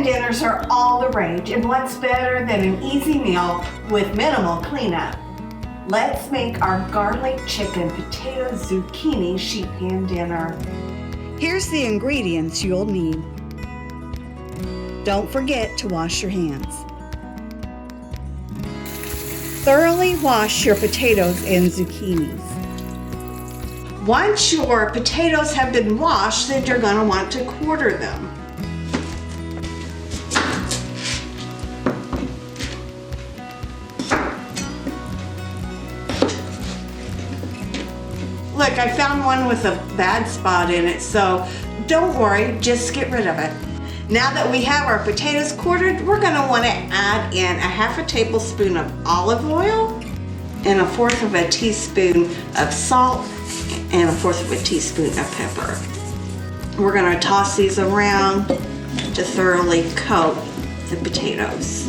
pan dinners are all the rage, and what's better than an easy meal with minimal cleanup? Let's make our garlic chicken potato zucchini sheet pan dinner. Here's the ingredients you'll need. Don't forget to wash your hands. Thoroughly wash your potatoes and zucchinis. Once your potatoes have been washed, then you're going to want to quarter them. Look, I found one with a bad spot in it, so don't worry, just get rid of it. Now that we have our potatoes quartered, we're going to want to add in a half a tablespoon of olive oil and a fourth of a teaspoon of salt and a fourth of a teaspoon of pepper. We're going to toss these around to thoroughly coat the potatoes.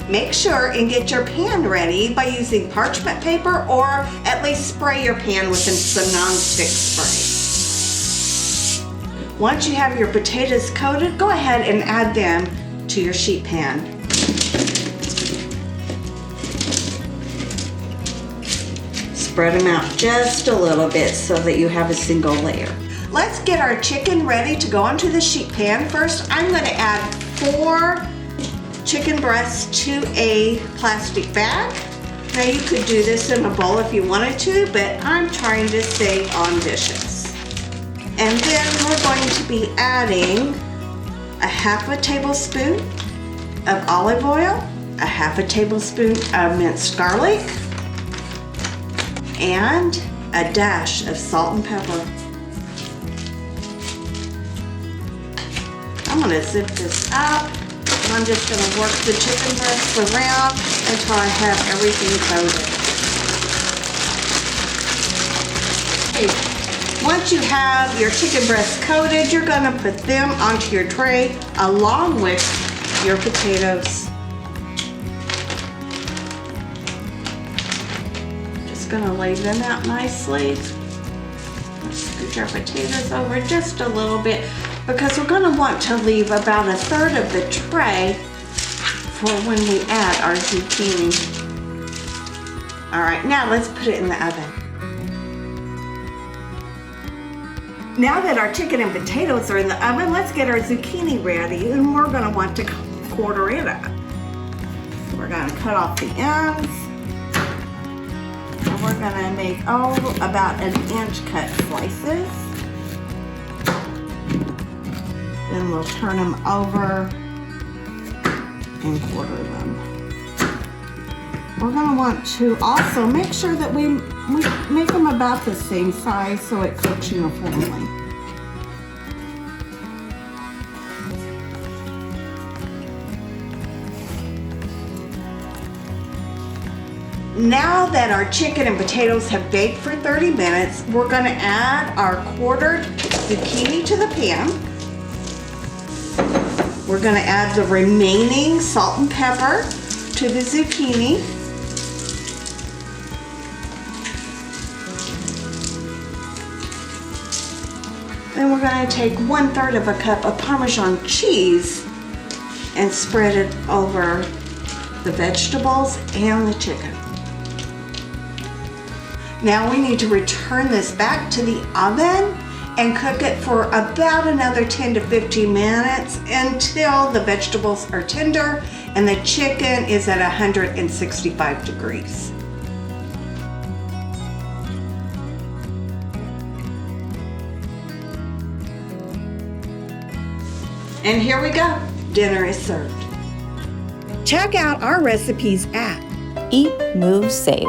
Make sure and get your pan ready by using parchment paper, or at least spray your pan with some non-stick spray. Once you have your potatoes coated, go ahead and add them to your sheet pan. Spread them out just a little bit so that you have a single layer. Let's get our chicken ready to go onto the sheet pan. First, I'm going to add 4 chicken breasts to a plastic bag. Now you could do this in a bowl if you wanted to, but I'm trying to save on dishes. And then we're going to be adding a half a tablespoon of olive oil, a half a tablespoon of minced garlic, and a dash of salt and pepper. I'm going to zip this up. I'm just going to work the chicken breasts around until I have everything coated. Okay. Once you have your chicken breasts coated, you're going to put them onto your tray along with your potatoes. Going to lay them out nicely. Let's scoot our potatoes over just a little bit because we're going to want to leave about a third of the tray for when we add our zucchini. All right, now let's put it in the oven. Now that our chicken and potatoes are in the oven, let's get our zucchini ready, and we're going to want to quarter it up. So we're going to cut off the ends. We're going to make, about 1 inch cut slices. Then we'll turn them over and quarter them. We're going to want to also make sure that we make them about the same size so it cooks uniformly. Now that our chicken and potatoes have baked for 30 minutes, we're going to add our quartered zucchini to the pan. We're going to add the remaining salt and pepper to the zucchini. Then we're going to take 1/3 of a cup of Parmesan cheese and spread it over the vegetables and the chicken. Now we need to return this back to the oven and cook it for about another 10 to 15 minutes until the vegetables are tender and the chicken is at 165 degrees. And here we go. Dinner is served. Check out our recipes at Eat, Move, Save.